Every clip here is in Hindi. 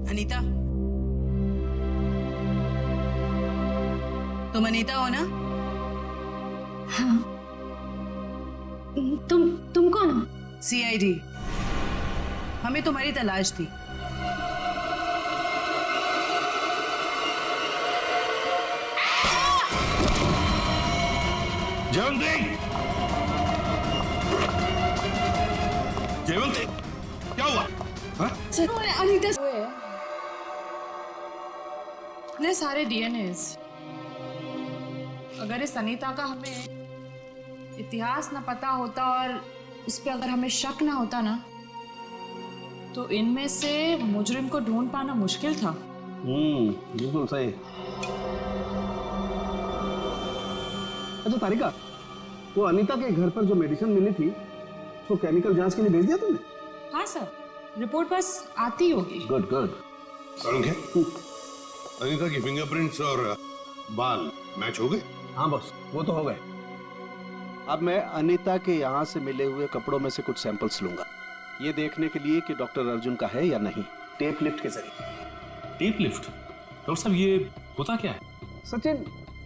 अनीता, तुम अनीता हो ना? हाँ। तुम कौन हो? सीआईडी। हमें तुम्हारी तलाश थी। जयवंती, जयवंती, क्या हुआ? हाँ? अनीता इतने सारे डीएनएस, अगर इस अनीता का हमें इतिहास ना पता होता और उस पर अगर हमें शक ना होता ना, तो इनमें से मुजरिम को ढूंढ पाना मुश्किल था। बिल्कुल सही। अच्छा तारिका, वो अनीता के घर पर जो मेडिसिन मिली थी तो केमिकल जांच के लिए भेज दिया तुमने? हाँ सर, रिपोर्ट बस आती होगी। Good good. अनीता की फिंगरप्रिंट्स और बाल मैच हो गए? हाँ बॉस, वो तो हो गए। अब मैं अनीता के यहाँ से मिले हुए कपड़ों में से कुछ सैंपल्स लूंगा, ये देखने के लिए कि डॉक्टर अर्जुन का है या नहीं, टेप लिफ्ट के जरिए। Tape lift? डॉक्टर साहब ये होता क्या है? सचिन,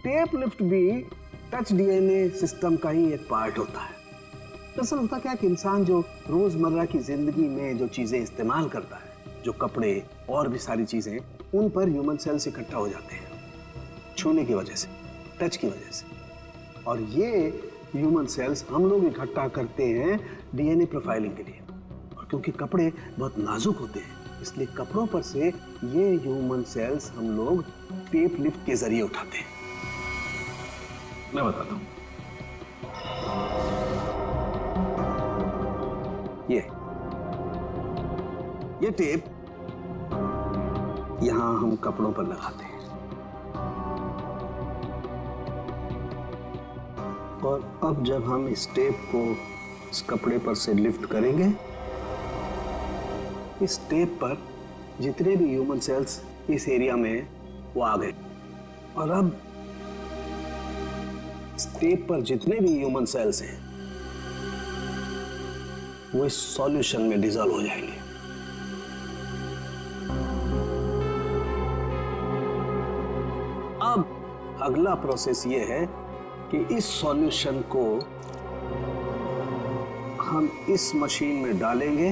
टेप लिफ्ट भी टच डीएनए सिस्टम का ही एक पार्ट होता है। दरअसल होता क्या है कि इंसान जो रोजमर्रा की जिंदगी में जो चीजें इस्तेमाल करता है, जो कपड़े और भी सारी चीजें, उन पर ह्यूमन सेल्स इकट्ठा हो जाते हैं छूने की वजह से, टच की वजह से। और ये ह्यूमन सेल्स हम लोग इकट्ठा करते हैं डीएनए प्रोफाइलिंग के लिए। और क्योंकि कपड़े बहुत नाजुक होते हैं, इसलिए kपड़ों पर से ये ह्यूमन सेल्स हम लोग टेप लिफ्ट के जरिए उठाते हैं। मैं बताता हूं। ये टेप यहां हम कपड़ों पर लगाते हैं और अब जब हम इस टेप को इस कपड़े पर से लिफ्ट करेंगे, इस टेप पर जितने भी ह्यूमन सेल्स इस एरिया में वो आ गए। और अब इस टेप पर जितने भी ह्यूमन सेल्स हैं वो इस सॉल्यूशन में डिसॉल्व हो जाएंगे। अब अगला प्रोसेस ये है कि इस सॉल्यूशन को हम इस मशीन में डालेंगे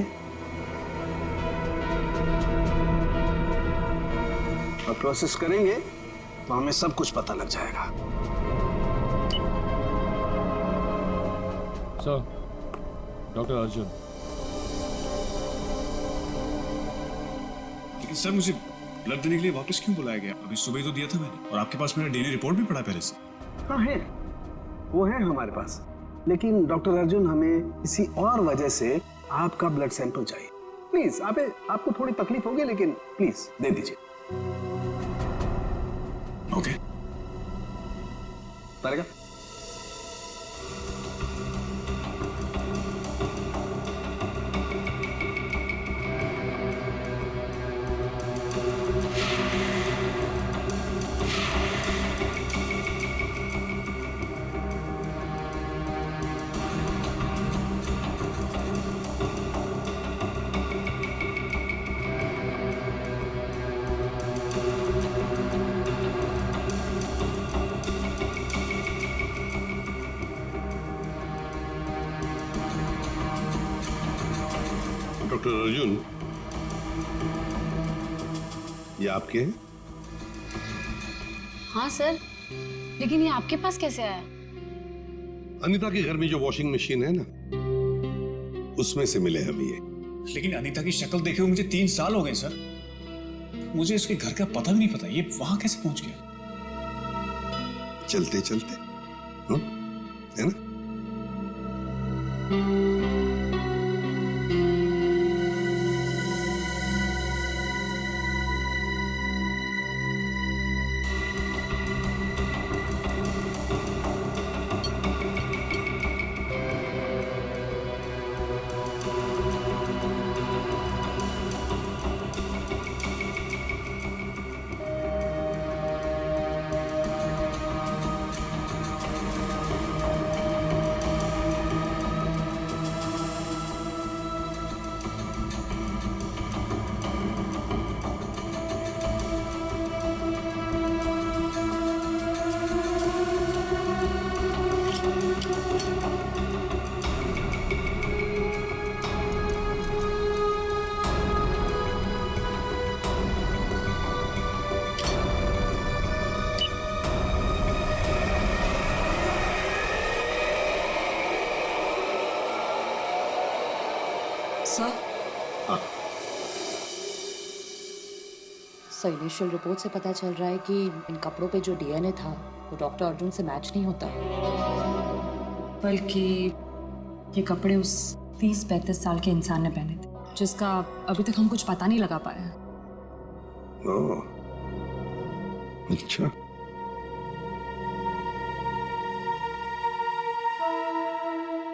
और प्रोसेस करेंगे तो हमें सब कुछ पता लग जाएगा। Sir, doctor Arjun. लेकिन सर, मुझे ब्लड देने के लिए वापस क्यों बुलाया गया? अभी सुबह ही तो दिया था मैंने, और आपके पास मेरा डीएनए रिपोर्ट भी पड़ा पहले से। हाँ है, वो है हमारे पास, लेकिन डॉक्टर अर्जुन हमें किसी और वजह से आपका ब्लड सैंपल चाहिए। प्लीज, आपको थोड़ी तकलीफ होगी, लेकिन प्लीज दे दीजिए। ओके। तारिका, डॉक्टर अर्जुन, ये आपके हैं? हाँ सर, लेकिन ये आपके पास कैसे आया? अनीता के घर में जो वॉशिंग मशीन है ना, उसमें से मिले हम ये। लेकिन अनीता की शक्ल देखे हुए मुझे 3 साल हो गए सर। मुझे इसके घर का पता भी नहीं पता, ये वहां कैसे पहुंच गया? चलते चलते, है ना? सर सर इनिशियल रिपोर्ट से पता चल रहा है कि इन कपड़ों पे जो डीएनए था वो डॉक्टर अर्जुन से मैच नहीं होता। बल्कि ये कपड़े उस 30-35 साल के इंसान ने पहने थे जिसका अभी तक हम कुछ पता नहीं लगा पाए हैं। ओह, अच्छा।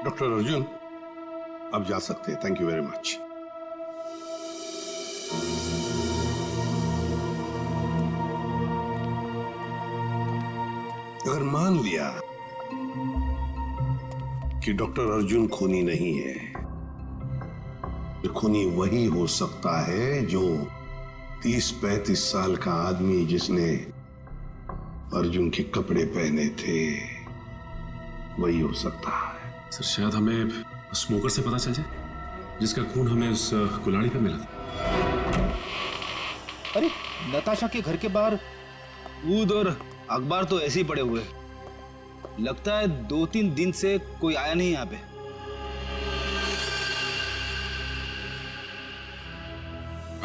डॉक्टर अर्जुन, आप जा सकते हैं। Thank you very much. अगर मान लिया कि डॉक्टर अर्जुन खूनी नहीं है, तो खूनी वही हो सकता है जो 30-35 साल का आदमी जिसने अर्जुन के कपड़े पहने थे, वही हो सकता है। सर शायद हमें स्मोकर से पता चल जाए जिसका खून हमें उस कुल्हाड़ी पे मिला था। अरे नताशा के घर के बाहर दूध और अखबार तो ऐसे ही पड़े हुए, लगता है 2-3 दिन से कोई आया नहीं यहाँ पे।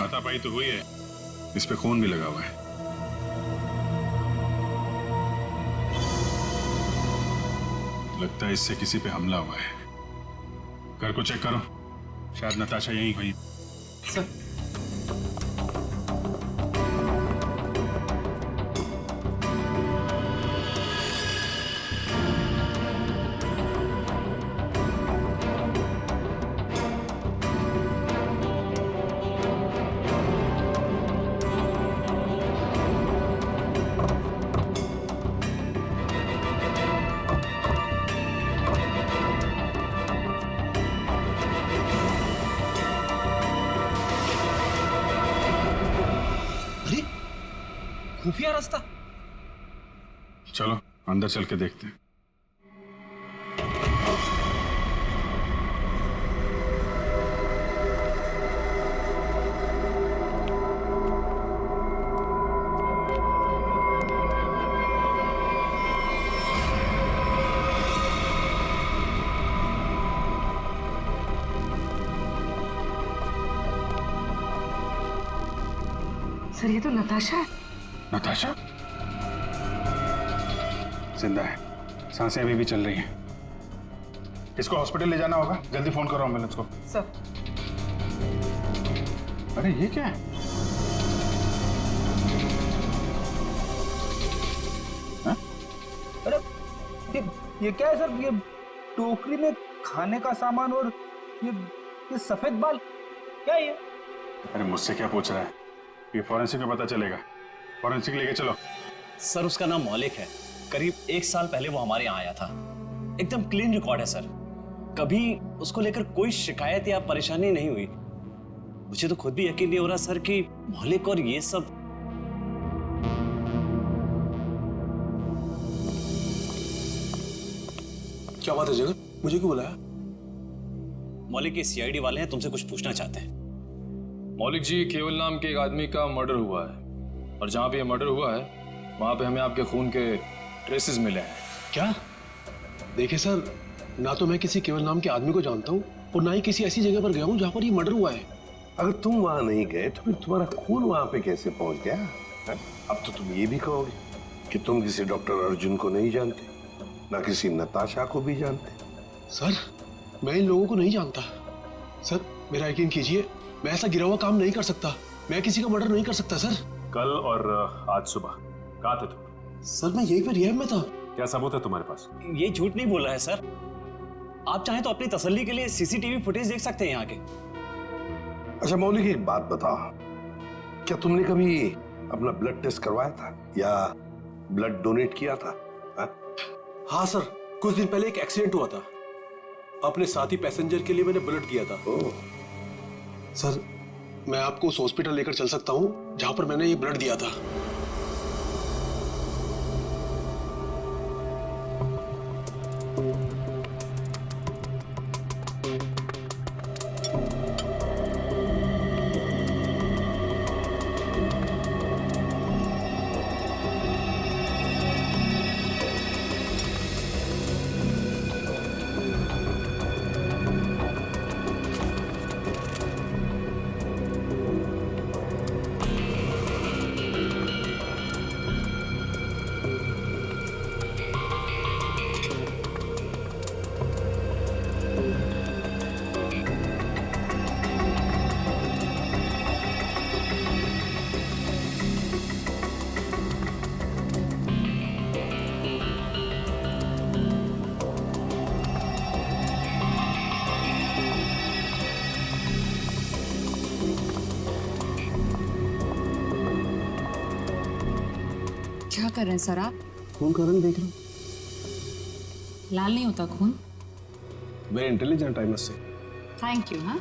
हाथापाई तो हुई है, इस पे खून भी लगा हुआ है। लगता है इससे किसी पे हमला हुआ है। घर को चेक करो, शायद नताशा यहीं हुई। सर खुफिया रास्ता। चलो अंदर चल के देखते हैं। सर ये तो नताशा है। नताशा जिंदा है, सांसें अभी भी चल रही हैं। इसको हॉस्पिटल ले जाना होगा, जल्दी फोन करो एम्बुलेंस को। सर अरे ये क्या है? हा? अरे ये क्या है सर? ये टोकरी में खाने का सामान और ये सफेद बाल क्या है ये? अरे मुझसे क्या पूछ रहा है? ये फॉरेंसिक में पता चलेगा। फॉरेंसिक लेके चलो। सर उसका नाम मौलिक है, करीब 1 साल पहले वो हमारे यहाँ आया था। एकदम क्लीन रिकॉर्ड है सर, कभी उसको लेकर कोई शिकायत या परेशानी नहीं हुई। मुझे तो खुद भी यकीन नहीं हो रहा सर कि मौलिक और ये सब। क्या बात है जगत, मुझे क्यों बुलाया? मौलिक के सीआईडी वाले हैं, तुमसे कुछ पूछना चाहते हैं। मौलिक जी, केवल नाम के एक आदमी का मर्डर हुआ है और जहां पे ये मर्डर हुआ है वहां पे हमें आपके खून के ट्रेसेस मिले हैं। क्या? देखिए सर, ना तो मैं किसी केवल नाम के आदमी को जानता हूँ और ना ही किसी ऐसी जगह पर गया हूँ जहाँ पर ये मर्डर हुआ है। अगर तुम वहां नहीं गए तो फिर तुम्हारा खून वहां पे कैसे पहुंच गया? अब तो तुम ये भी कहोगे कि तुम किसी डॉक्टर अर्जुन को नहीं जानते, ना किसी नताशा को भी जानते। सर मैं इन लोगों को नहीं जानता। सर मेरा यकीन कीजिए, मैं ऐसा गिरा हुआ काम नहीं कर सकता। मैं किसी का मर्डर नहीं कर सकता सर। कल और आज सुबह कहाँ थे तुम? सर मैं यहीं पर रिहैब में था। क्या सबूत है तुम्हारे पास? ये झूठ नहीं बोल रहा है सर। आप चाहें तो अपनी तसल्ली के लिए सीसीटीवी फुटेज देख सकते हैं यहाँ के। अच्छा मौलिक, एक बात बताओ, क्या तुमने कभी अपना ब्लड टेस्ट करवाया था या ब्लड डोनेट किया था? हाँ सर, कुछ दिन पहले एक एक्सीडेंट हुआ था। अपने साथी पैसेंजर के लिए मैंने ब्लड दिया था। सर मैं आपको उस हॉस्पिटल लेकर चल सकता हूँ जहां पर मैंने ये ब्लड दिया था। कर रहे हैं सर आप? खून का रंग देख रहा हूँ। लाल नहीं होता खून। Very intelligent I must say. Thank you. हाँ,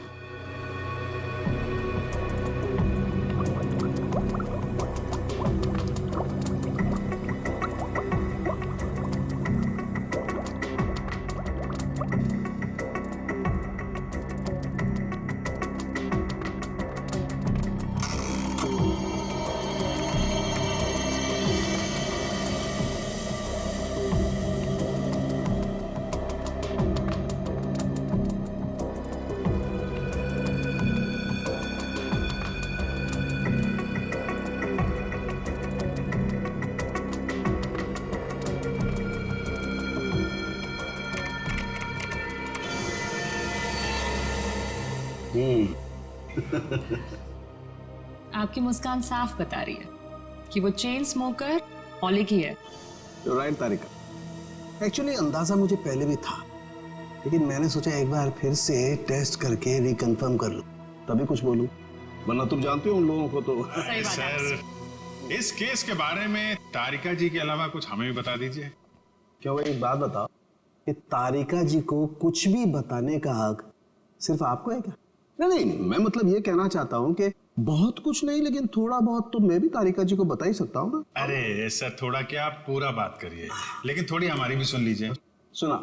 आपकी मुस्कान साफ बता रही है कि वो चेन स्मोकर मौलिक ही है। राइट तारिका। एक्चुअली अंदाजा मुझे पहले भी था, लेकिन मैंने सोचा एक बार फिर से टेस्ट करके रिकंफर्म कर लूं, तभी कुछ बोलूं, वरना तुम जानते हो उन लोगों को तो। सर, इस केस के बारे में तारिका जी के अलावा कुछ हमें भी बता दीजिए। क्या वो एक बात बताओ कि तारिका जी को कुछ भी बताने का हक सिर्फ आपको है क्या? नहीं, मैं मतलब ये कहना चाहता हूँ कि बहुत कुछ नहीं, लेकिन थोड़ा बहुत तो मैं भी तारिका जी को बता ही सकता हूँ ना। अरे सर, थोड़ा क्या, आप पूरा बात करिए, लेकिन थोड़ी हमारी भी सुन लीजिए। सुना।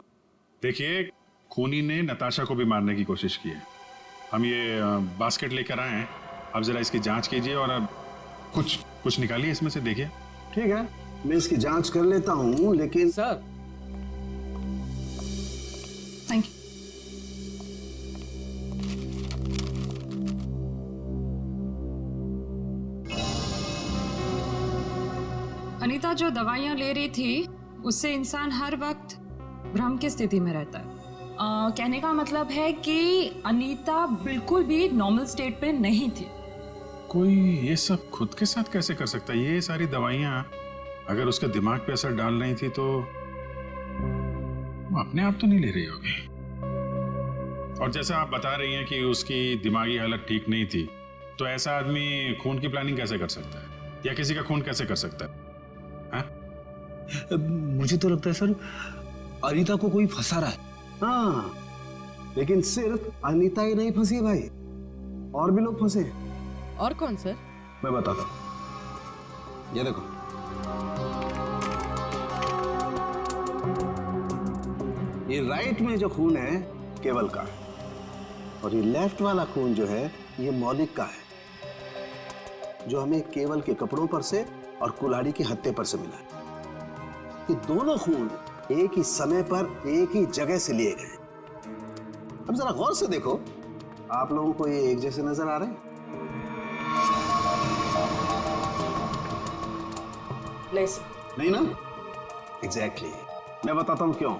देखिए, खूनी ने नताशा को भी मारने की कोशिश की है। हम ये बास्केट लेकर आए हैं, अब जरा इसकी जांच कीजिए और अब कुछ निकालिए इसमें से, देखिए। ठीक है, मैं इसकी जांच कर लेता हूँ, लेकिन सर, थैंक यू। अनीता जो दवाइयाँ ले रही थी उससे इंसान हर वक्त भ्रम की स्थिति में रहता है। कहने का मतलब है कि अनीता बिल्कुल भी नॉर्मल स्टेट पे नहीं थी। कोई ये सब खुद के साथ कैसे कर सकता है? ये सारी दवाइयाँ अगर उसके दिमाग पे असर डाल रही थी तो वो अपने आप तो नहीं ले रही होगी। और जैसा आप बता रही हैं कि उसकी दिमागी हालत ठीक नहीं थी, तो ऐसा आदमी खून की प्लानिंग कैसे कर सकता है या किसी का खून कैसे कर सकता है? मुझे तो लगता है सर अनीता को कोई फंसा रहा है। हाँ, लेकिन सिर्फ अनीता ही नहीं फंसी भाई, और भी लोग फंसे। और कौन सर? मैं बताता हूं, ये देखो। ये राइट में जो खून है केवल का है, और ये लेफ्ट वाला खून जो है ये मौलिक का है, जो हमें केवल के कपड़ों पर से और कुल्हाड़ी के हत्थे पर से मिला है। ये दोनों खून एक ही समय पर एक ही जगह से लिए गए। अब जरा गौर से देखो, आप लोगों को ये एक जैसे नजर आ रहे हैं? नहीं ना? एग्जैक्टली। मैं बताता हूं क्यों।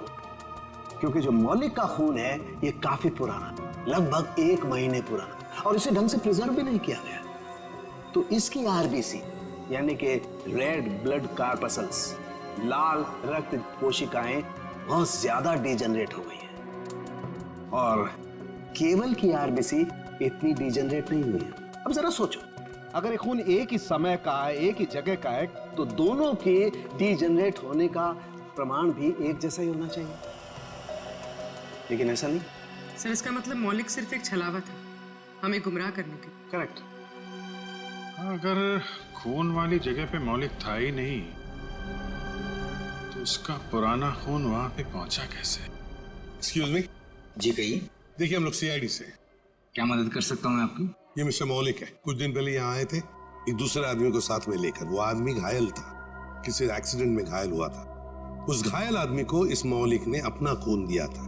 क्योंकि जो मौलिक का खून है ये काफी पुराना, लगभग 1 महीने पुराना, और इसे ढंग से प्रिजर्व भी नहीं किया गया। तो इसकी आरबीसी यानी कि रेड ब्लड कार्पसल्स, लाल रक्त कोशिकाएं बहुत ज्यादा डिजेनरेट हो गई हैं, और केवल की आरबीसी इतनी डिजेनरेट नहीं हुई है। अब जरा सोचो, अगर ये खून एक ही समय का है, एक ही जगह का है, तो दोनों के डिजेनरेट होने का प्रमाण भी एक जैसा ही होना चाहिए, लेकिन ऐसा नहीं। सर, इसका मतलब मौलिक सिर्फ एक छलावा था हमें गुमराह करने के। करेक्ट। अगर खून वाली जगह पे मौलिक था ही नहीं, तो उसका पुराना खून वहां पे पहुंचा कैसे? Excuse me. जी कहिए। देखिए, हम लोग सीआईडी से। क्या मदद कर सकता हूँ मैं आपकी? ये मिस्टर मौलिक है। कुछ दिन पहले यहाँ आए थे एक दूसरे आदमी को साथ में लेकर। वो आदमी घायल था, किसी एक्सीडेंट में घायल हुआ था। उस घायल आदमी को इस मौलिक ने अपना खून दिया था।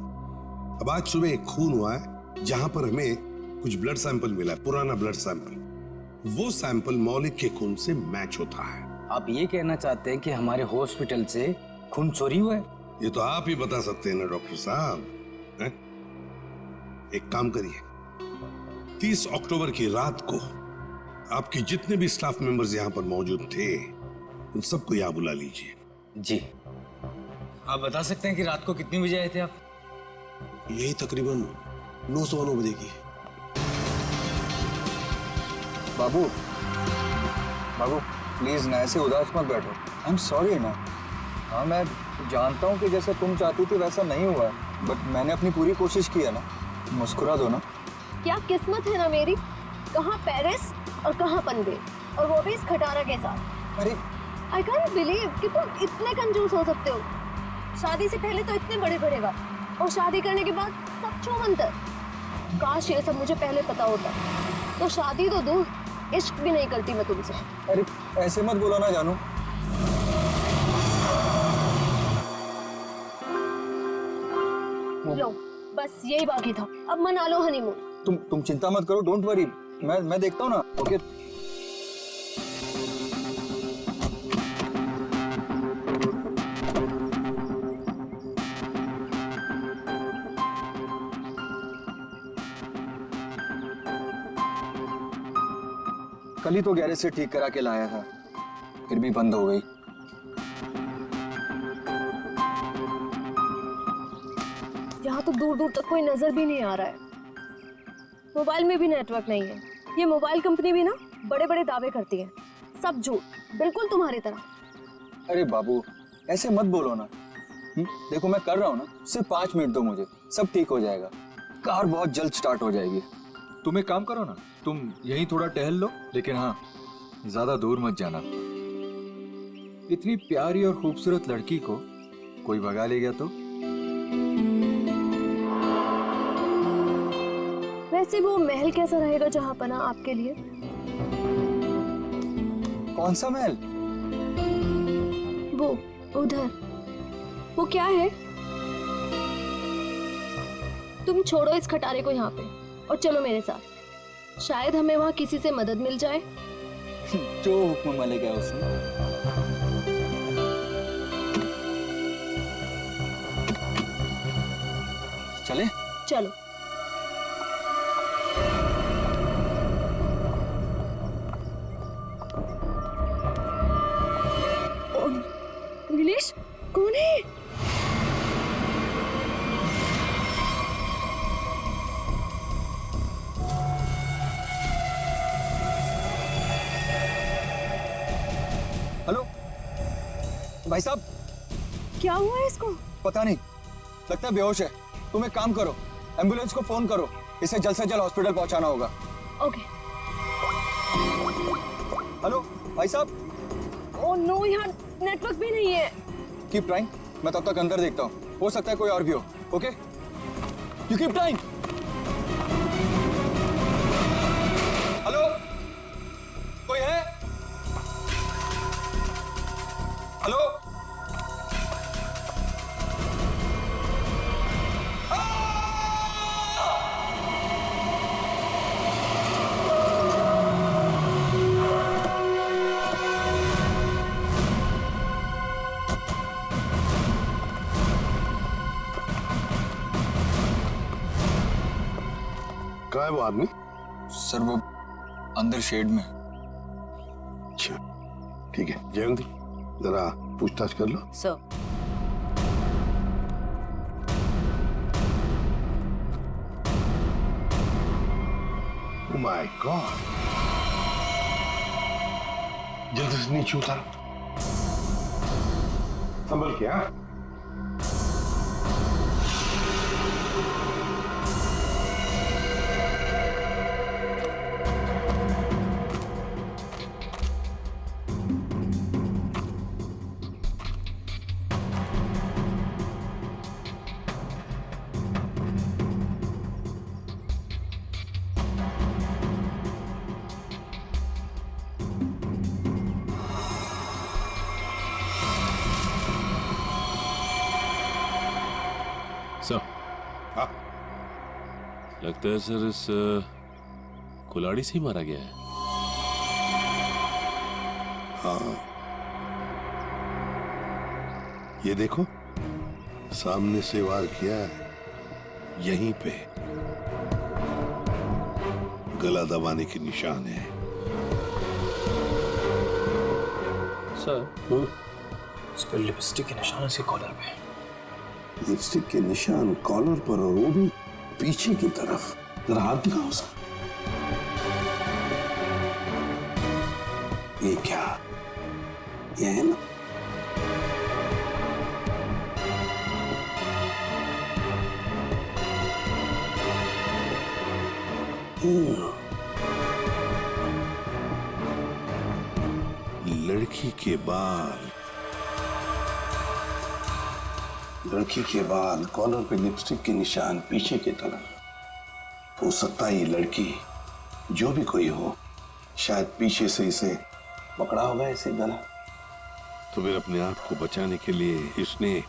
अब आज सुबह एक खून हुआ है जहां पर हमें कुछ ब्लड सैंपल मिला है, पुराना ब्लड सैंपल। वो सैंपल मौलिक के खून से मैच होता है। आप ये कहना चाहते हैं कि हमारे हॉस्पिटल से खून चोरी हुआ है? ये तो आप ही बता सकते हैं ना डॉक्टर साहब। एक काम करिए, 30 अक्टूबर की रात को आपके जितने भी स्टाफ मेंबर्स यहाँ पर मौजूद थे उन सबको यहाँ बुला लीजिए। जी। आप बता सकते हैं कि रात को कितने बजे आए थे आप? यही तकरीबन 9:09 बजे की। बाबू, बाबू प्लीज ना ऐसे उदास मत बैठो। आई एम सॉरी ना। हाँ मैं जानता हूँ कि जैसा तुम चाहती थी वैसा नहीं हुआ है, बट मैंने अपनी पूरी कोशिश की है ना। मुस्कुरा दो ना। क्या किस्मत है ना मेरी, कहाँ पेरिस और कहाँ पनवेल, और वो भी इस खटारा के साथ। अरे आई कांट बिलीव कि तुम इतने कंजूस हो सकते हो। शादी से पहले तो इतने बड़े बड़े बात, और शादी करने के बाद सब छूमंतर। काश ये सब मुझे पहले पता होता, तो शादी तो दूर, इश्क भी नहीं करती मैं तुमसे। अरे ऐसे मत बोलो ना जानू। लो बस यही बाकी था, अब मना लो हनीमून। तुम चिंता मत करो, डोंट वरी, मैं देखता हूँ ना। ओके कल ही तो गैरेज से ठीक करा के लाया था, फिर भी बंद हो गई। यहाँ तो दूर दूर तक कोई नजर भी नहीं आ रहा है। मोबाइल में भी नेटवर्क नहीं है। ये मोबाइल कंपनी भी ना बड़े बड़े दावे करती है, सब झूठ, बिल्कुल तुम्हारी तरह। अरे बाबू ऐसे मत बोलो ना। देखो मैं कर रहा हूँ ना, सिर्फ 5 मिनट दो मुझे, सब ठीक हो जाएगा। कार बहुत जल्द स्टार्ट हो जाएगी। तुम एक काम करो ना, तुम यहीं थोड़ा टहल लो, लेकिन हाँ ज्यादा दूर मत जाना। इतनी प्यारी और खूबसूरत लड़की को कोई भगा ले गया तो? वैसे वो महल कैसा रहेगा जहाँ पना आपके लिए? कौन सा महल? वो उधर, वो क्या है? तुम छोड़ो इस खटारे को यहाँ पे और चलो मेरे साथ, शायद हमें वहाँ किसी से मदद मिल जाए। जो हुक्म मिलेगा उसने। चले? चलो। नीलेश कौन है? हेलो भाई साहब। क्या हुआ है इसको? पता नहीं, लगता है बेहोश है। तुम एक काम करो, एम्बुलेंस को फोन करो, इसे जल्द से जल्द हॉस्पिटल पहुंचाना होगा। ओके। हेलो भाई साहब। ओह नो, यहाँ नेटवर्क भी नहीं है। कीप ट्राइंग, मैं तब तक अंदर देखता हूँ, हो सकता है कोई और भी हो। Okay, you keep trying. Hello, कोई है? हेलो, कहाँ है वो आदमी? सर वो अंदर शेड में। अच्छा ठीक है, जयंती जरा पूछताछ कर लो। सर। ओह माय गॉड, जल्दी से नीचे उतारो, संभल के। हाँ लगता है सर इस कुल्हाड़ी से ही मारा गया है। हाँ, ये देखो सामने से वार किया है, यहीं पे गला दबाने के निशान है। सर इस पर लिपस्टिक के निशान से कॉलर पे। लिपस्टिक के निशान कॉलर पर, और वो भी पीछे की तरफ। जरा हाथ दिखाओ उसका। ये क्या? ये है ना लड़की के बाल, लड़की के बाल, कॉलर पे लिपस्टिक के निशान पीछे की तरफ। हो सकता है ये लड़की जो भी कोई हो, शायद पीछे से इसे पकड़ा होगा ऐसे गला। तो फिर अपने आप को बचाने के लिए इसने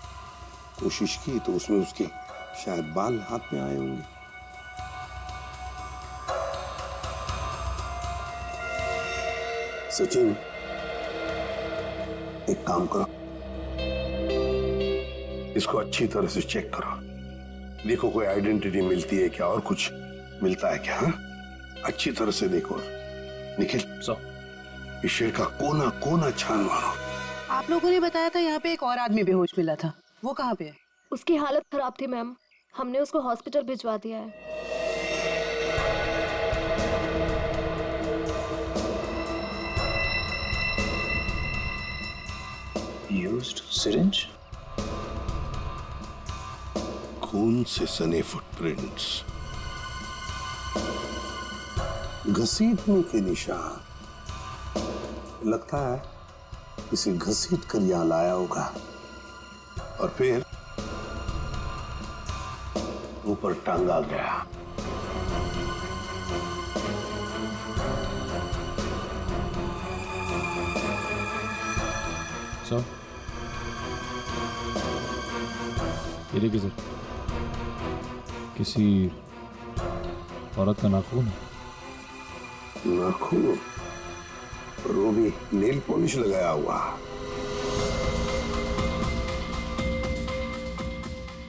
कोशिश की, तो उसमें उसके शायद बाल हाथ में आए होंगे। सचिन, एक काम करो, इसको अच्छी तरह से चेक करो, देखो कोई आइडेंटिटी मिलती है क्या और कुछ मिलता है क्या। हा? अच्छी तरह से देखो। निखिल, इस शेर का कोना कोना छान मारो। आप लोगों ने बताया था यहाँ पे एक और आदमी बेहोश मिला था, वो कहाँ पे है? उसकी हालत खराब थी मैम, हमने उसको हॉस्पिटल भिजवा दिया है। Used syringe? खून से सने फुटप्रिंट्स, घसीटने के निशान, लगता है इसे घसीट कर यहां लाया होगा और फिर ऊपर टांगा गया। सर, ये देखिए सर, किसी औरत का नाखून है। नाखून? और वो भी नेल पॉलिश लगाया हुआ।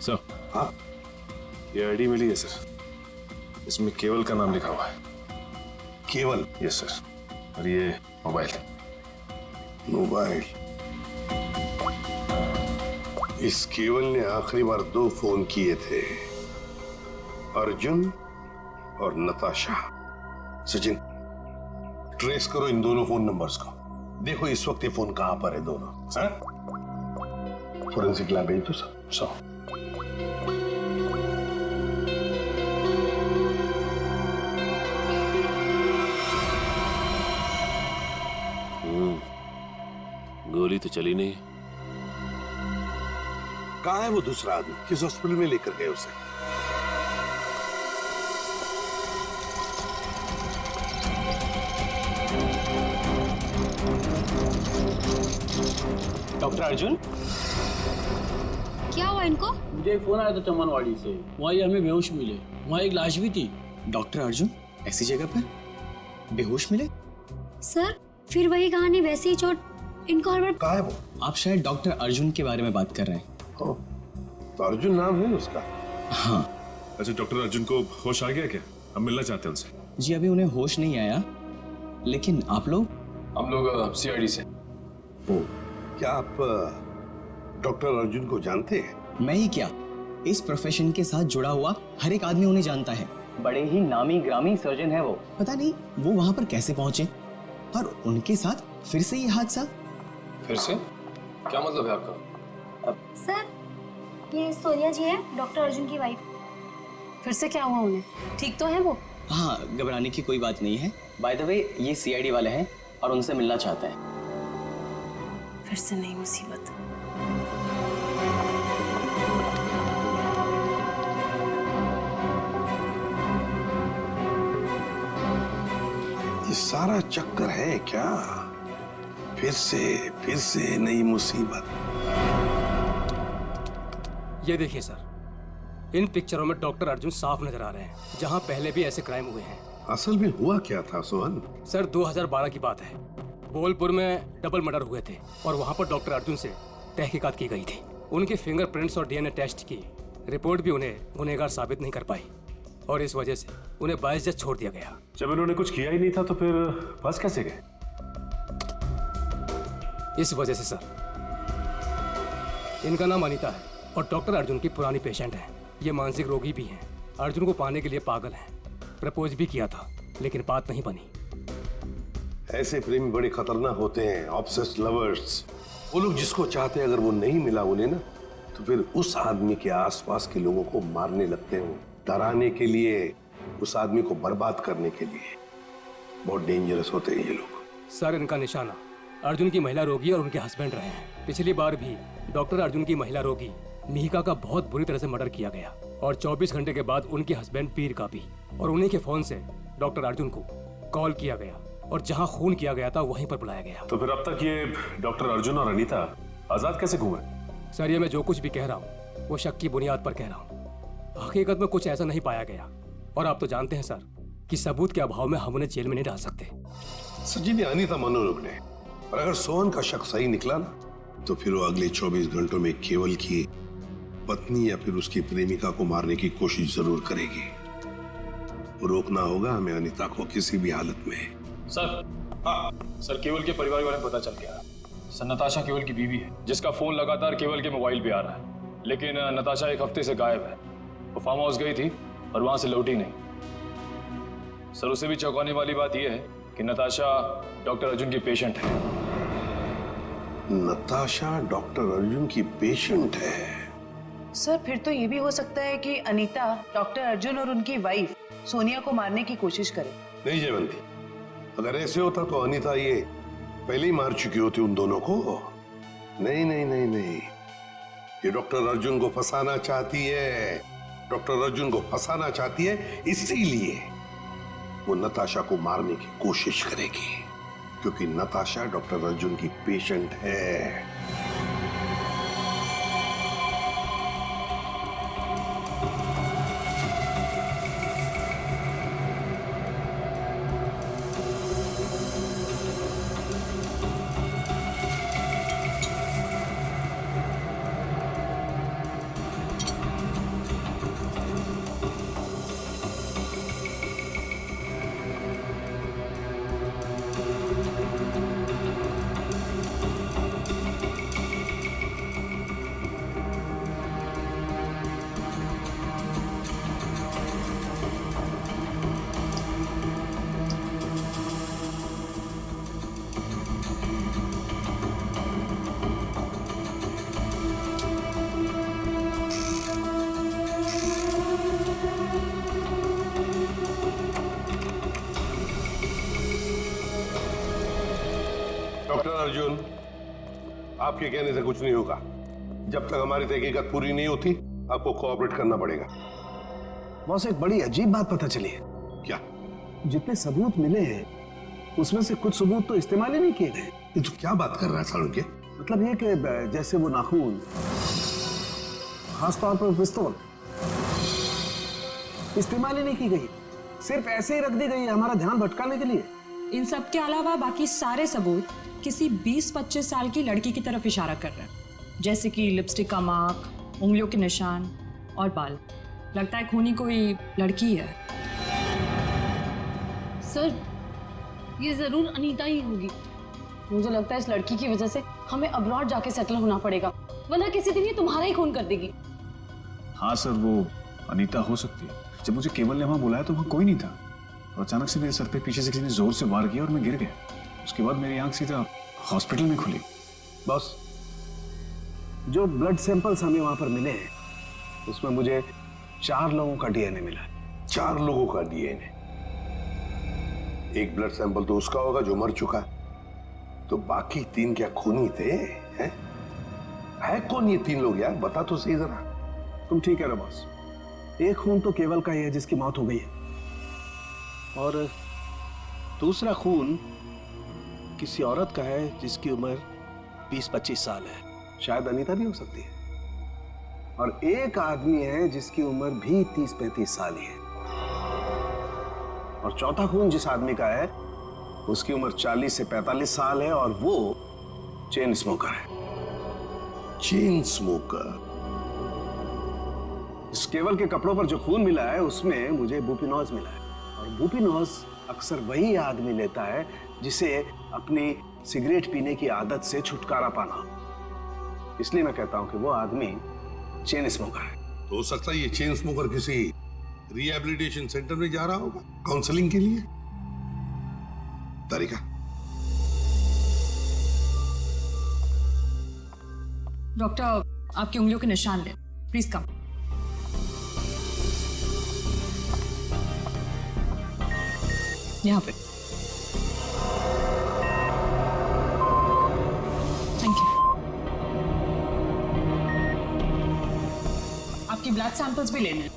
सर, हाँ, ये आईडी मिली है सर, इसमें केवल का नाम लिखा हुआ है। केवल? Yes sir. और ये मोबाइल। मोबाइल? इस केवल ने आखिरी बार 2 फोन किए थे, अर्जुन और नताशा। सचिन, ट्रेस करो इन दोनों फोन नंबर्स को, देखो इस वक्त ये फोन कहां पर है दोनों। फोरेंसिक लैब भेज दो सर। गोली तो चली नहीं। कहां है वो दूसरा आदमी? किस हॉस्पिटल में लेकर गए उसे? डॉक्टर अर्जुन, क्या हुआ इनको? मुझे एक फोन आया था चमनवाड़ी से, वहाँ ये हमें बेहोश मिले, वहाँ एक लाश भी थी। डॉक्टर अर्जुन ऐसी जगह पर बेहोश मिले? सर, फिर वही कहानी, वैसी ही चोट इनको हर बार। कहाँ है वो? आप शायद डॉक्टर अर्जुन के बारे में बात कर रहे हैं। तो अर्जुन नाम है उसका? हाँ। अच्छा, डॉक्टर अर्जुन को होश आ गया क्या? हम मिलना चाहते हैं उनसे। जी अभी उन्हें होश नहीं आया, लेकिन आप लोग? हम लोग सीआईडी से। क्या आप डॉक्टर अर्जुन को जानते हैं? मैं ही क्या, इस प्रोफेशन के साथ जुड़ा हुआ हर एक आदमी उन्हें जानता है। बड़े ही नामी ग्रामी सर्जन है वो। पता नहीं वो वहां पर कैसे पहुंचे और उनके साथ फिर से ये हादसा। फिर से? क्या मतलब है आपका? सर, ये सोनिया जी है, डॉक्टर अर्जुन की वाइफ। फिर से क्या हुआ उन्हें? ठीक तो है वो? हाँ, घबराने की कोई बात नहीं है। बाय द वे ये सीआईडी वाले हैं और उनसे मिलना चाहते हैं। फिर से नई मुसीबत। ये सारा चक्कर है क्या? फिर से नई मुसीबत। ये देखिए सर, इन पिक्चरों में डॉक्टर अर्जुन साफ नजर आ रहे हैं, जहां पहले भी ऐसे क्राइम हुए हैं। असल में हुआ क्या था सोहन? सर 2012 की बात है, बोलपुर में डबल मर्डर हुए थे और वहां पर डॉक्टर अर्जुन से तहकीकात की गई थी। उनके फिंगरप्रिंट्स और डीएनए टेस्ट की रिपोर्ट भी उन्हें गुनहगार साबित नहीं कर पाई और इस वजह से उन्हें बाइज्जत छोड़ दिया गया। जब उन्होंने कुछ किया ही नहीं था तो फिर फंस कैसे गए? इस वजह से सर, इनका नाम अनीता है और डॉक्टर अर्जुन की पुरानी पेशेंट है। ये मानसिक रोगी भी हैं, अर्जुन को पाने के लिए पागल हैं। प्रपोज भी किया था लेकिन बात नहीं बनी। ऐसे प्रेमी बड़े खतरनाक होते हैं, ऑब्सेस्ड लवर्स। वो लोग जिसको चाहते हैं अगर वो नहीं मिला उन्हें ना, तो फिर उस आदमी के आसपास के लोगों को मारने लगते हैं, डराने के लिए, उस आदमी को बर्बाद करने के लिए। बहुत डेंजरस होते हैं ये लोग। सर, इनका निशाना अर्जुन की महिला रोगी और उनके हस्बैंड रहे हैं। पिछली बार भी डॉक्टर अर्जुन की महिला रोगी मिहिका का बहुत बुरी तरह से मर्डर किया गया और 24 घंटे के बाद उनके हस्बैंड पीर का भी, और उन्हीं के फोन से डॉक्टर अर्जुन को कॉल किया गया और जहां खून किया गया था वहीं पर बुलाया गया। तो फिर अब तक ये डॉक्टर अर्जुन और अनीता आजाद कैसे घूमे? सर, ये मैं जो कुछ भी कह रहा हूँ वो शक की बुनियाद पर कह रहा हूँ। हकीकत में कुछ ऐसा नहीं पाया गया और आप तो जानते हैं सर कि सबूत के अभाव में हम उन्हें जेल में नहीं डाल सकते। सचिन, अनीता मनोरोग ने, और अगर सोहन का शक सही निकला ना तो फिर वो अगले 24 घंटों में केवल की पत्नी या फिर उसकी प्रेमिका को मारने की कोशिश जरूर करेगी। रोकना होगा हमें अनीता को किसी भी हालत में। सर, हाँ सर, केवल के परिवार के बारे में पता चल गया। सर, नताशा केवल की बीवी है जिसका फोन लगातार केवल के मोबाइल पे आ रहा है, लेकिन नताशा एक हफ्ते से गायब है। वो फार्म हाउस गई थी और वहां से लौटी नहीं। सर, उसे भी चौंकाने वाली बात यह है कि नताशा डॉक्टर अर्जुन की पेशेंट है। नताशा डॉक्टर अर्जुन की पेशेंट है? सर, फिर तो ये भी हो सकता है कि अनीता डॉक्टर अर्जुन और उनकी वाइफ सोनिया को मारने की कोशिश करे। नहीं जयवंती, अगर ऐसे होता तो अनीता ये पहले ही मार चुकी होती उन दोनों को। नहीं नहीं नहीं नहीं, ये डॉक्टर अर्जुन को फंसाना चाहती है। डॉक्टर अर्जुन को फंसाना चाहती है, इसीलिए वो नताशा को मारने की कोशिश करेगी, क्योंकि नताशा डॉक्टर अर्जुन की पेशेंट है। डॉक्टर अर्जुन, आपके कहने से कुछ नहीं होगा। जब तक हमारी तहकीकात पूरी नहीं होती आपको कोऑपरेट करना पड़ेगा। बॉस, एक बड़ी अजीब बात पता चली है। क्या? जितने सबूत मिले हैं उसमें से कुछ सबूत तो इस्तेमाल ही नहीं किए गए। ये तो क्या बात कर रहा है सालुंके? मतलब ये कि जैसे वो नाखून, खासतौर पर पिस्तौल, इस्तेमाल ही नहीं की गई, सिर्फ ऐसे ही रख दी गई है हमारा ध्यान भटकाने के लिए। इन सब के अलावा बाकी सारे सबूत किसी 20-25 साल की लड़की की तरफ इशारा कर रहे हैं, जैसे कि लिपस्टिक का मार्क, उंगलियों के निशान और बाल। लगता है खूनी कोई लड़की है। सर, ये जरूर अनीता ही होगी। मुझे लगता है इस लड़की की वजह से हमें अब्रॉड जाके सेटल होना पड़ेगा, वरना किसी दिन ये तुम्हारा ही खून कर देगी। हाँ सर, वो अनीता हो सकती है। जब मुझे केवल ने वहां बुलाया तो वहां कोई नहीं था और अचानक से मेरे सर पे पीछे से किसी ने जोर से वार किया और मैं गिर गया। उसके बाद मेरी आंख सीधा हॉस्पिटल में खुली। बॉस, जो ब्लड सैंपल्स हमें वहां पर मिले हैं उसमें मुझे 4 लोगों का डीएनए मिला है। 4 लोगों का डीएनए? एक ब्लड सैंपल तो उसका होगा जो मर चुका, तो बाकी 3 क्या खूनी थे? है कौन ये 3 लोग यार? बता तो सही जरा। तुम ठीक कह रहे हो बॉस, एक खून तो केवल का ही है जिसकी मौत हो गई है, और दूसरा खून किसी औरत का है जिसकी उम्र 20-25 साल है, शायद अनीता भी हो सकती है, और एक आदमी है जिसकी उम्र भी 30-35 साल ही है, और चौथा खून जिस आदमी का है उसकी उम्र 40 से 45 साल है और वो चेन स्मोकर है। Chain smoker? इस केवल के कपड़ों पर जो खून मिला है उसमें मुझे बुपिनोज मिला है, और बुपिनोज अक्सर वही आदमी लेता है जिसे अपनी सिगरेट पीने की आदत से छुटकारा पाना हो। इसलिए मैं कहता हूं कि वो आदमी चेन स्मोकर है। तो हो सकता है ये चेन स्मोकर किसी रिहैबिलिटेशन सेंटर में जा रहा होगा काउंसलिंग के लिए। तारिका, डॉक्टर, आपकी उंगलियों के निशान ले, प्लीज कम। यहाँ पे। Thank you. आपकी ब्लड सैंपल्स भी लेने हैं।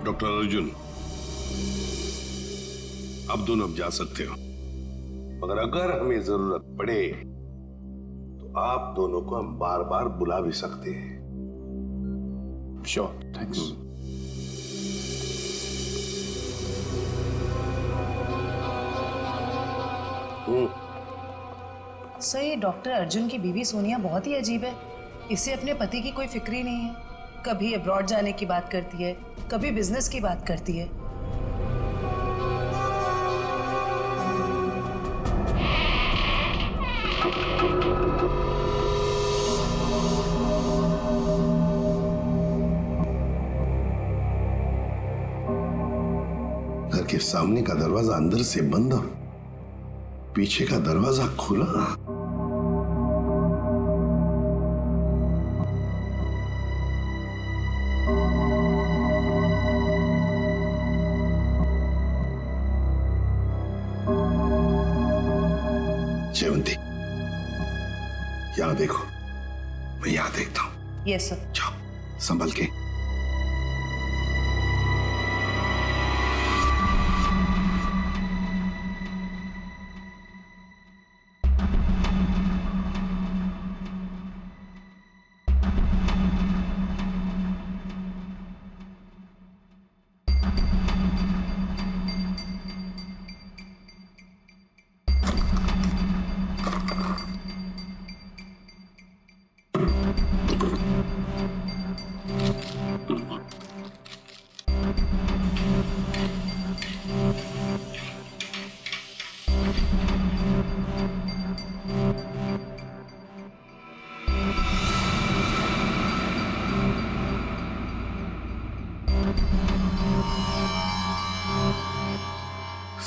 डॉक्टर अर्जुन, अब दोनों जा सकते हो, मगर अगर हमें जरूरत पड़े तो आप दोनों को हम बार बार बुला भी सकते हैं। Sure, thanks. सही, डॉक्टर अर्जुन की बीवी सोनिया बहुत ही अजीब है। इसे अपने पति की कोई फिक्र ही नहीं है। कभी अब्रॉड जाने की बात करती है, कभी बिजनेस की बात करती है। घर के सामने का दरवाजा अंदर से बंद और पीछे का दरवाजा खुला। जयवंती, यहां देखो, मैं यहां देखता हूं। Yes sir. जाओ, संभल के।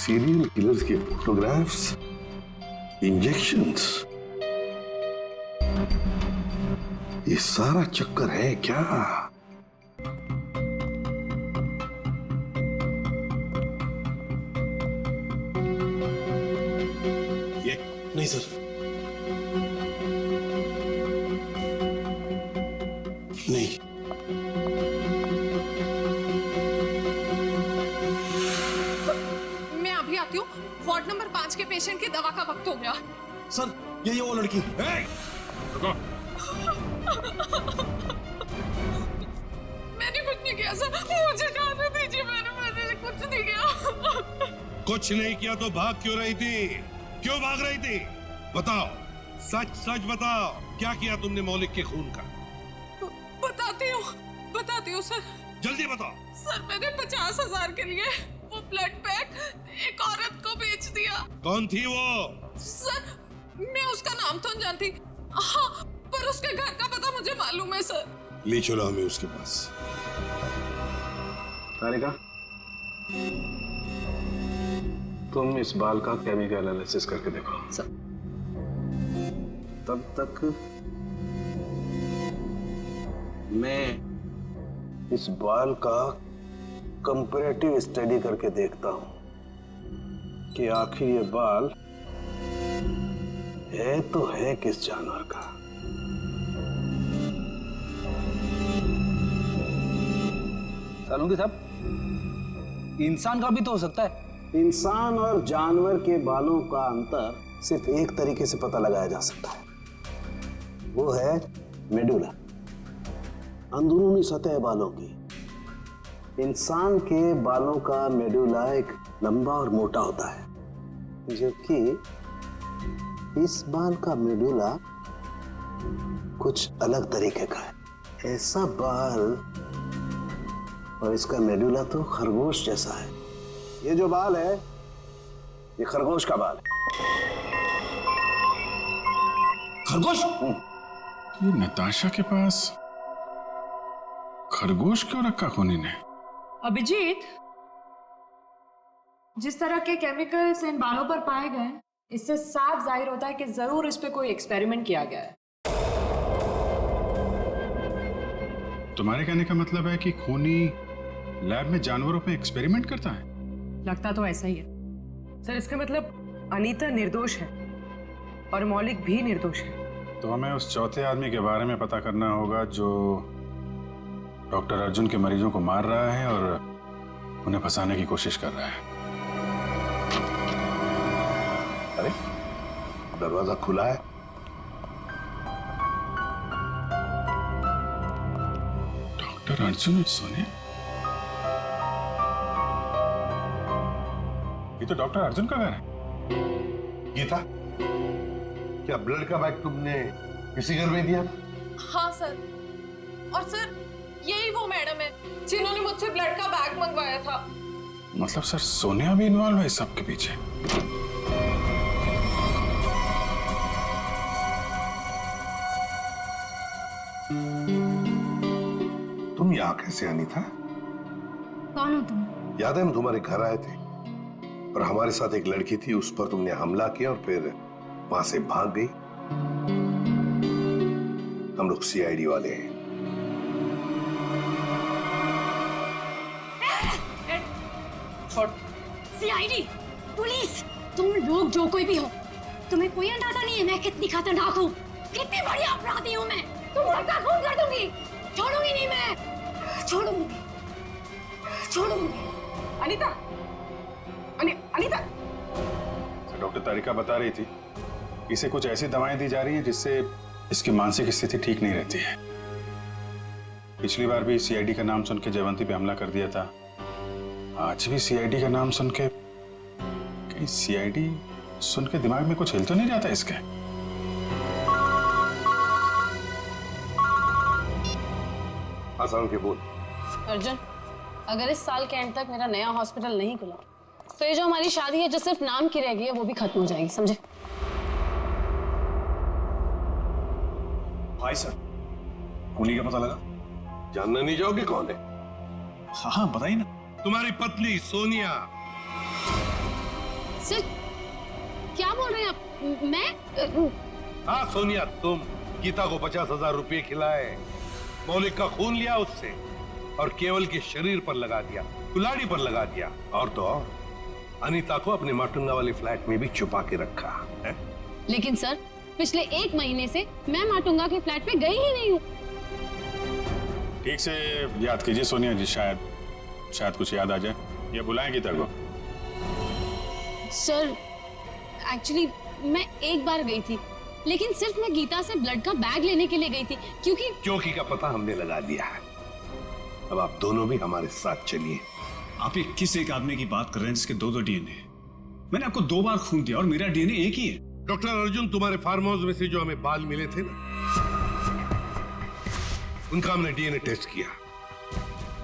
सीरियल किलर्स के फोटोग्राफ्स, इंजेक्शंस, ये सारा चक्कर है क्या? ये नहीं सर, नहीं। वार्ड नंबर 5 के पेशेंट की दवा का वक्त हो गया। सर, ये वो लड़की। मैंने कुछ नहीं किया सर, मुझे जाने दीजिए। मैंने कुछ नहीं किया। कुछ नहीं किया तो भाग क्यों रही थी? क्यों भाग रही थी? बताओ, सच सच बताओ, क्या किया तुमने मौलिक के खून का? बताती हूँ सर। जल्दी बताओ। सर, मैंने 50,000 के लिए वो ब्लड पैक एक औरत को बेच दिया। कौन थी वो? सर, मैं उसका नाम तो नहीं जानती। हाँ, पर उसके घर का पता मुझे मालूम है सर। ले चलो हमें उसके पास। तारिका, तुम इस बाल का केमिकल एनालिसिस करके देखो। तब तक मैं इस बाल का कंपैरेटिव स्टडी करके देखता हूं कि आखिर ये बाल है तो है किस जानवर का। सालुंगी साहब, इंसान का भी तो हो सकता है। इंसान और जानवर के बालों का अंतर सिर्फ एक तरीके से पता लगाया जा सकता है, वो है मेडुला, अंदरूनी सतह बालों की। इंसान के बालों का मेडुला एक लंबा और मोटा होता है, जबकि इस बाल का मेडुला कुछ अलग तरीके का है। ऐसा बाल और इसका मेडुला तो खरगोश जैसा है। ये जो बाल है ये खरगोश का बाल है। खरगोश? ये नताशा के पास खरगोश क्यों रखा खूनी ने? अभिजीत, जिस तरह के केमिकल्स इन बालों पर पाए गए, इससे साफ जाहिर होता है कि जरूर इस पे कोई एक्सपेरिमेंट किया गया है। तुम्हारे कहने का मतलब है कि खूनी लैब में जानवरों पे एक्सपेरिमेंट करता है? लगता तो ऐसा ही है। सर इसका मतलब अनीता निर्दोष है और मौलिक भी निर्दोष है। तो हमें उस चौथे आदमी के बारे में पता करना होगा जो डॉक्टर अर्जुन के मरीजों को मार रहा है और उन्हें फंसाने की कोशिश कर रहा है। अरे दरवाजा खुला है। डॉक्टर अर्जुन सोनिया, ये तो डॉक्टर अर्जुन का घर है। गीता, क्या ब्लड का बैग तुमने किसी घर में दिया था? हाँ सर, और सर यही वो मैडम है जिन्होंने मुझसे ब्लड का बैग मंगवाया था। मतलब सर सोनिया भी इन्वॉल्व है इस सब के पीछे? तुम यहाँ कैसे अनीता? कौन हो तुम? याद है हम तुम्हारे घर आए थे और हमारे साथ एक लड़की थी, उस पर तुमने हमला किया और फिर वहां से भाग गई। हम लोग सीआईडी वाले हैं। सीआईडी, पुलिस, तुम लोग जो कोई भी हो, तुम्हें कोई अंदाजा नहीं है मैं कितनी खतरनाक हूँ, कितनी बड़ी अपराधी हूँ मैं। तुम सबका खून कर दूंगी, छोड़ूंगी नहीं मैं, छोड़ूंगी। अनीता, अनीता। डॉक्टर तारिका बता रही थी इसे कुछ ऐसी दवाएं दी जा रही हैं जिससे इसकी मानसिक स्थिति ठीक नहीं रहती है। पिछली बार भी सीआईडी का नाम सुन के जयवंती पे हमला कर दिया था, आज भी सीआईडी का नाम सुन के, कहीं सीआईडी सुन के दिमाग में कुछ हिल तो नहीं जाता इसके? आसान के बोल। अर्जुन, अगर इस साल के एंड तक मेरा नया हॉस्पिटल नहीं खुला तो ये जो हमारी शादी है जो सिर्फ नाम की रह गई है वो भी खत्म हो जाएगी, समझे? भाई सर, खूनी का पता लगा? जानना नहीं चाहोगे कौन है? हाँ हाँ बताइए ना। तुम्हारी पत्नी सोनिया। सर क्या बोल रहे हैं आप? मैं? हाँ सोनिया, तुम गीता को 50,000 रुपए खिलाए, मौलिक का खून लिया उससे और केवल के शरीर पर लगा दिया, कुल्हाड़ी पर लगा दिया, और तो और अनीता को अपने माटुंगा वाले फ्लैट में भी छुपा के रखा है। लेकिन सर पिछले 1 महीने से मैं माटुंगा के फ्लैट पे गई ही नहीं हूँ। ठीक से याद कीजिए सोनिया जी, शायद कुछ याद आ जाए। ये बुलाएं गीता को। सर एक्चुअली मैं एक बार गई थी, लेकिन सिर्फ मैं गीता से ब्लड का बैग लेने के लिए गई थी, क्योंकि का पता हमने लगा दिया है। अब आप दोनों भी हमारे साथ चलिए। आप ये किस एक आदमी की बात कर रहे हैं जिसके 2 डीएनए? मैंने आपको 2 बार खून दिया और मेरा डीएनए एक ही है। डॉक्टर अर्जुन, तुम्हारे फार्म हाउस में से जो हमें बाल मिले थे ना, उनका हमने डीएनए टेस्ट किया।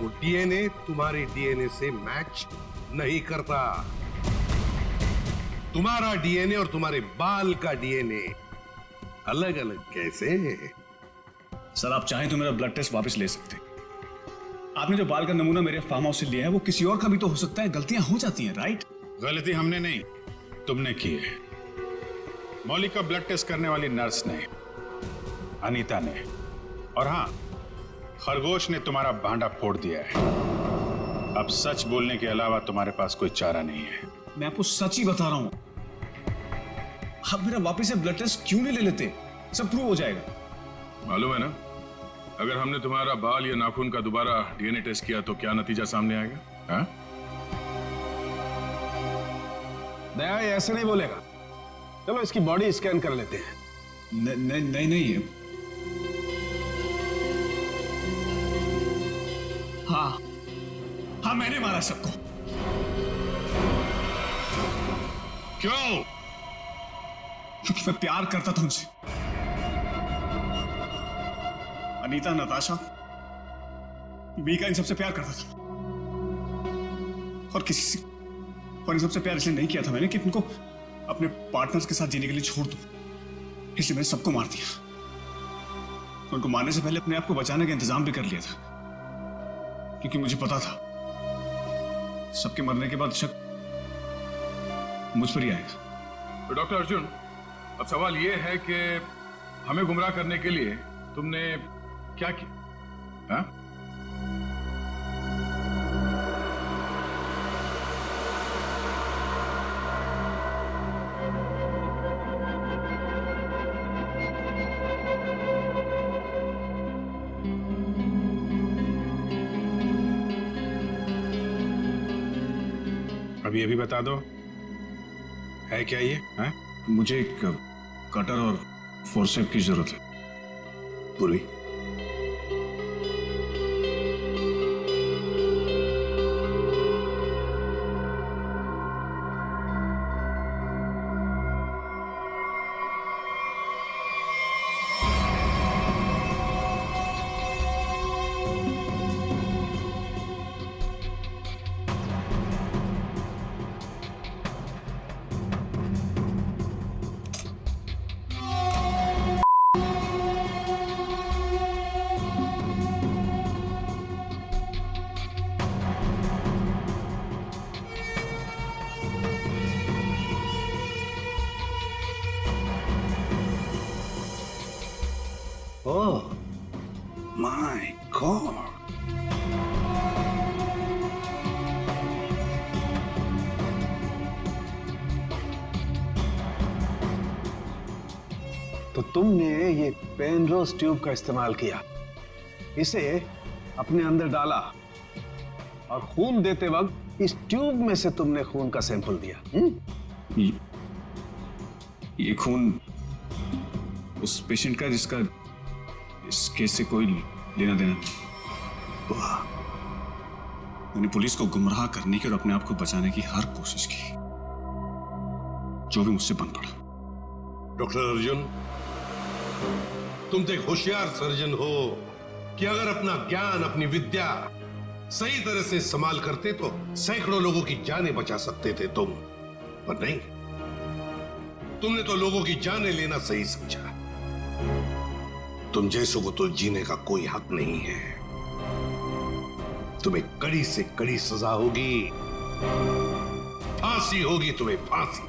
वो डीएनए तुम्हारे डीएनए से मैच नहीं करता। तुम्हारा डीएनए और तुम्हारे बाल का डीएनए अलग अलग कैसे? सर आप चाहें तो मेरा ब्लड टेस्ट वापस ले सकते हैं। आपने जो बाल का नमूना मेरे फार्म हाउस से लिया है वो किसी और का भी तो हो सकता है। गलतियां हो जाती हैं, राइट? गलती हमने नहीं, तुमने की है। मौलिक का ब्लड टेस्ट करने वाली नर्स ने, अनीता ने, और हाँ, खरगोश ने तुम्हारा भांडा फोड़ दिया है। अब सच बोलने के अलावा तुम्हारे पास कोई चारा नहीं है। मैं आपको सच ही बता रहा हूं। आप मेरा वापस से ब्लड टेस्ट क्यों नहीं ले लेते? सब प्रूव हो जाएगा। मालूम है ना, अगर हमने तुम्हारा बाल या नाखून का दोबारा डीएनए टेस्ट किया तो क्या नतीजा सामने आएगा? हाँ? दया ऐसे नहीं बोलेगा। चलो इसकी बॉडी स्कैन कर लेते हैं। नहीं। हाँ मैंने मारा सबको। क्यों? क्योंकि मैं प्यार करता था उनसे। अनीता, नताशा, मीका, इन सबसे प्यार करता था। और किसी और इन सबसे प्यार इसलिए नहीं किया था मैंने कि तुमको अपने पार्टनर्स के साथ जीने के लिए छोड़ दूं, इसलिए मैंने सबको मार दिया। उनको मारने से पहले अपने आप को बचाने का इंतजाम भी कर लिया था, क्योंकि मुझे पता था सबके मरने के बाद शक मुझ पर ही आएगा। तो डॉक्टर अर्जुन, अब सवाल ये है कि हमें गुमराह करने के लिए तुमने क्या किया? हाँ? अभी अभी बता दो, है क्या ये? है? मुझे एक कटर और फोर्सेप की जरूरत है। पूरी Oh my God! तो तुमने ये पेनरोज ट्यूब का इस्तेमाल किया, इसे अपने अंदर डाला और खून देते वक्त इस ट्यूब में से तुमने खून का सैंपल दिया। ये खून उस पेशेंट का जिसका इस केस से कोई लेना देना नहीं। मैंने पुलिस को गुमराह करने की और अपने आप को बचाने की हर कोशिश की, जो भी मुझसे बन पड़ा। डॉक्टर अर्जुन, तुम तो एक होशियार सर्जन हो कि अगर अपना ज्ञान, अपनी विद्या सही तरह से इस्तेमाल करते तो सैकड़ों लोगों की जानें बचा सकते थे तुम, पर नहीं, तुमने तो लोगों की जानें लेना सही समझा। तुम जैसों को तो जीने का कोई हक नहीं है। तुम्हें कड़ी से कड़ी सजा होगी, फांसी होगी तुम्हें, फांसी।